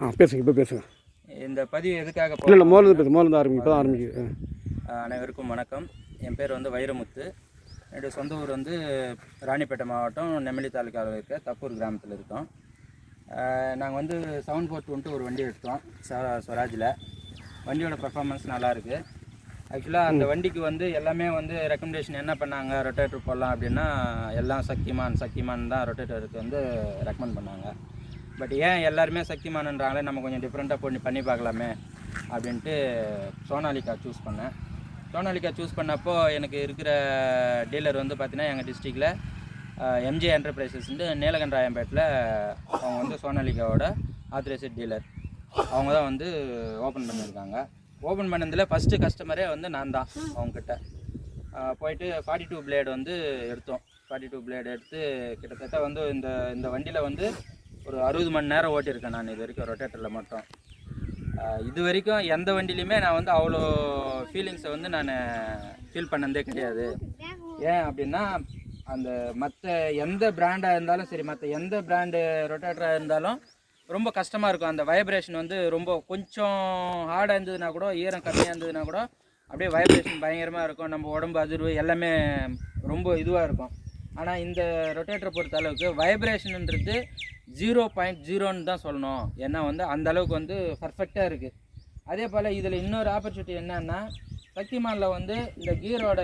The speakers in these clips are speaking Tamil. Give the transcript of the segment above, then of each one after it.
பேசுங்க, இப்போ பேசுங்க. இந்த பதிவு எதுக்காக இல்லை மோலேருந்து ஆரம்பிக்கும், இப்போ ஆரம்பிக்குது. அனைவருக்கும் வணக்கம். என் பேர் வந்து வைரமுத்து. என்னுடைய சொந்த ஊர் வந்து ராணிப்பேட்டை மாவட்டம் நெம்மலி தாலுக்காவில் இருக்க தப்பூர் கிராமத்தில் இருக்கோம். நாங்கள் வந்து 7421 ஒரு வண்டி எடுத்தோம் ஸ்வராஜில். வண்டியோட பர்ஃபார்மன்ஸ் நல்லாயிருக்கு. ஆக்சுவலாக அந்த வண்டிக்கு வந்து எல்லாமே வந்து ரெக்கமெண்டேஷன் என்ன பண்ணாங்க, ரொட்டேட்டர் போடலாம் அப்படின்னா எல்லாம் சக்திமான் தான் ரொட்டேட்டருக்கு வந்து ரெக்கமெண்ட் பண்ணாங்க. பட் ஏன் எல்லாருமே சக்திமானன்றாங்களே, நம்ம கொஞ்சம் டிஃப்ரெண்ட்டாக பண்ணி பார்க்கலாமே அப்படின்ட்டு சோனாலிகா சூஸ் பண்ணேன். சோனாலிகா சூஸ் பண்ணப்போ எனக்கு இருக்கிற டீலர் வந்து பார்த்திங்கன்னா எங்கள் டிஸ்ட்ரிக்டில் எம்ஜே என்டர்பிரைசஸ்ன்ட்டு நீலகண்டராயம்பேட்டில் அவங்க வந்து சோனாலிகாவோட ஆத்தரைஸ்ட் டீலர். அவங்க தான் வந்து ஓப்பன் பண்ணியிருக்காங்க. ஓப்பன் பண்ணதில் ஃபஸ்ட்டு கஸ்டமரே வந்து நான் தான். அவங்கக்கிட்ட போயிட்டு 42 பிளேடு வந்து எடுத்தோம். 42 பிளேடு எடுத்து கிட்டத்தட்ட வந்து இந்த வண்டியில் வந்து ஒரு 60 மணி நேரம் ஓட்டியிருக்கேன் நான் இது வரைக்கும் ரொட்டேட்டரில் மட்டும். இது வரைக்கும் எந்த வண்டிலையுமே நான் வந்து அவ்வளோ ஃபீலிங்ஸை வந்து நான் ஃபீல் பண்ணதே கிடையாது. ஏன் அப்படின்னா, அந்த மற்ற எந்த பிராண்டாக இருந்தாலும் சரி, மற்ற எந்த பிராண்டு ரொட்டேட்டராக இருந்தாலும் ரொம்ப கஷ்டமாக இருக்கும். அந்த வைப்ரேஷன் வந்து ரொம்ப கொஞ்சம் ஹார்டாக இருந்ததுன்னா கூட, ஈரம் கம்மியாக இருந்ததுன்னா கூட அப்படியே வைப்ரேஷன் பயங்கரமாக இருக்கும். நம்ம உடம்பு அதிர்வு எல்லாமே ரொம்ப இதுவாக இருக்கும். ஆனால் இந்த ரொட்டேட்டரை பொறுத்த அளவுக்கு வைப்ரேஷனுன்றது 0.0ன்னு தான் சொல்லணும். ஏன்னா வந்து அந்தளவுக்கு வந்து பர்ஃபெக்டாக இருக்குது. அதே போல் இதில் இன்னொரு ஆப்பர்ச்சுனிட்டி என்னன்னா, சக்திமானில் வந்து இந்த கீரோட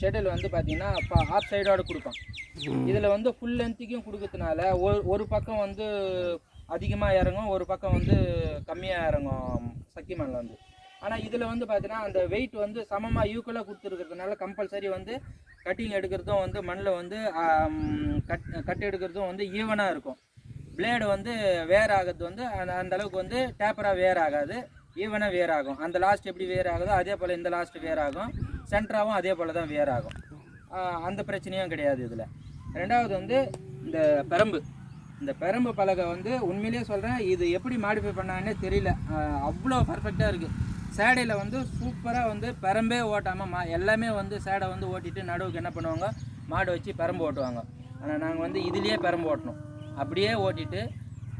ஷெடியூல் வந்து பார்த்திங்கன்னா ஆஃப் சைடோடு கொடுப்போம். இதில் வந்து ஃபுல் லென்த்துக்கும் கொடுக்கறதுனால ஒரு பக்கம் வந்து அதிகமாக இறங்கும், ஒரு பக்கம் வந்து கம்மியாக இறங்கும் சக்திமானில் வந்து. ஆனால் இதில் வந்து பார்த்தீங்கன்னா அந்த வெயிட் வந்து சமமாக ஈக்குவலாக கொடுத்துருக்கிறதுனால கம்பல்சரி வந்து கட்டிங் எடுக்கிறதும் வந்து மண்ணில் வந்து கட் எடுக்கிறதும் வந்து ஈவனாக இருக்கும். பிளேடு வந்து வேர் ஆகிறது வந்து அந்த அளவுக்கு வந்து டேப்பராக வேர் ஆகாது, ஈவனாக வேர் ஆகும். அந்த லாஸ்ட் எப்படி வேர் ஆகுதோ அதே போல் இந்த லாஸ்ட் வேர் ஆகும், சென்டராகவும் அதே போல் தான் வேர் ஆகும். அந்த பிரச்சனையும் கிடையாது இதில். ரெண்டாவது வந்து இந்த பெரம்பு பலகை வந்து உண்மையிலேயே சொல்கிறேன், இது எப்படி மாடிஃபை பண்ணாங்கன்னே தெரியல. அவ்வளோ பர்ஃபெக்டாக இருக்குது. சேடையில் வந்து சூப்பராக வந்து பெரம்பே ஓட்டாமல் எல்லாமே வந்து சேடை வந்து ஓட்டிட்டு நடுவுக்கு என்ன பண்ணுவாங்க, மாடு வச்சு பெரம்பு ஓட்டுவாங்க. ஆனால் நாங்கள் வந்து இதுலேயே பெரம்பு ஓட்டணும். அப்படியே ஓட்டிட்டு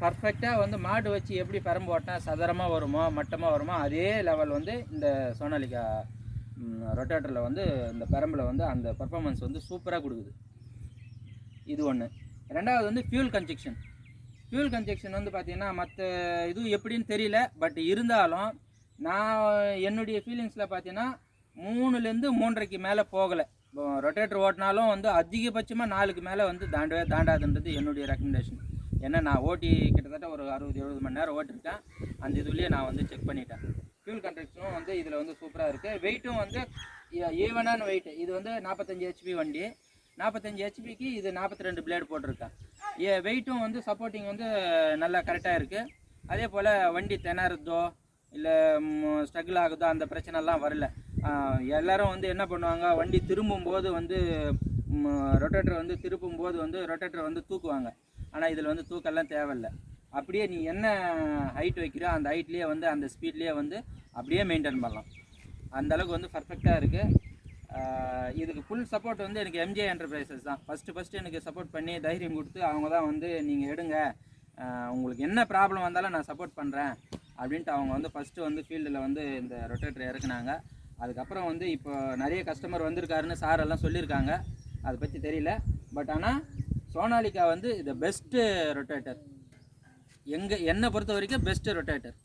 பர்ஃபெக்டாக வந்து மாடு வச்சு எப்படி பெரம்பு ஓட்டினா சதுரமாக வருமோ மட்டமாக வருமோ அதே லெவல் வந்து இந்த சோனாலிகா ரொட்டேட்டரில் வந்து இந்த பெரம்பில் வந்து அந்த பர்ஃபார்மன்ஸ் வந்து சூப்பராக கொடுக்குது. இது ஒன்று. ரெண்டாவது வந்து ஃபியூல் கன்ஜெக்ஷன் வந்து பார்த்திங்கன்னா மற்ற இது எப்படின்னு தெரியல. பட் இருந்தாலும் நான் என்னுடைய ஃபீலிங்ஸில் பார்த்தீங்கன்னா 3லேருந்து 3.5க்கு மேலே போகலை. இப்போ ரொட்டேட்டர் ஓட்டினாலும் வந்து அதிகபட்சமாக 4க்கு மேலே வந்து தாண்டாதுன்றது என்னுடைய ரெக்கமெண்டேஷன். ஏன்னா நான் ஓட்டி கிட்டத்தட்ட ஒரு 60-70 மணி நேரம் ஓட்டிருக்கேன். அந்த இதுலேயே நான் வந்து செக் பண்ணிட்டேன். ஃபியூல் கன்ஜெக்ஷனும் வந்து இதில் வந்து சூப்பராக இருக்குது. வெயிட்டும் வந்து ஈவனான வெயிட். இது வந்து 45 HP வண்டி. 45 HPக்கு இது 42 பிளேடு போட்டிருக்கேன். வெயிட்டும் வந்து சப்போர்ட்டிங் வந்து நல்லா கரெக்டாக இருக்குது. அதே போல் வண்டி திணறதோ இல்லை ஸ்ட்ரகிள் ஆகுதோ அந்த பிரச்சனைலாம் வரல. எல்லோரும் வந்து என்ன பண்ணுவாங்க, வண்டி திரும்பும்போது வந்து ரொட்டேட்டரை வந்து திருப்பும்போது வந்து ரொட்டேட்டரை வந்து தூக்குவாங்க. ஆனால் இதில் வந்து தூக்கெல்லாம் தேவையில்லை. அப்படியே நீ என்ன ஹைட் வைக்கிறோ அந்த ஹைட்லேயே வந்து அந்த ஸ்பீட்லேயே வந்து அப்படியே மெயின்டைன் பண்ணலாம். அந்தளவுக்கு வந்து பர்ஃபெக்டாக இருக்குது. இதுக்கு ஃபுல் சப்போர்ட் வந்து எனக்கு எம்ஜே என்டர்பிரைசஸ் தான் ஃபஸ்ட்டு எனக்கு சப்போர்ட் பண்ணி தைரியம் கொடுத்து அவங்க தான் வந்து நீங்கள் எடுங்க, உங்களுக்கு என்ன ப்ராப்ளம் வந்தாலும் நான் சப்போர்ட் பண்ணுறேன் அப்படின்ட்டு அவங்க வந்து ஃபஸ்ட்டு வந்து ஃபீல்டில் வந்து இந்த ரொட்டேட்டர் இறக்குனாங்க. அதுக்கப்புறம் வந்து இப்போ நிறைய கஸ்டமர் வந்திருக்காருன்னு சார் எல்லாம் சொல்லியிருக்காங்க. அதை பற்றி தெரியல. பட் ஆனால் சோனாலிகா வந்து இது பெஸ்ட்டு ரொட்டேட்டர், என்னை பொறுத்த வரைக்கும் பெஸ்ட்டு ரொட்டேட்டர்.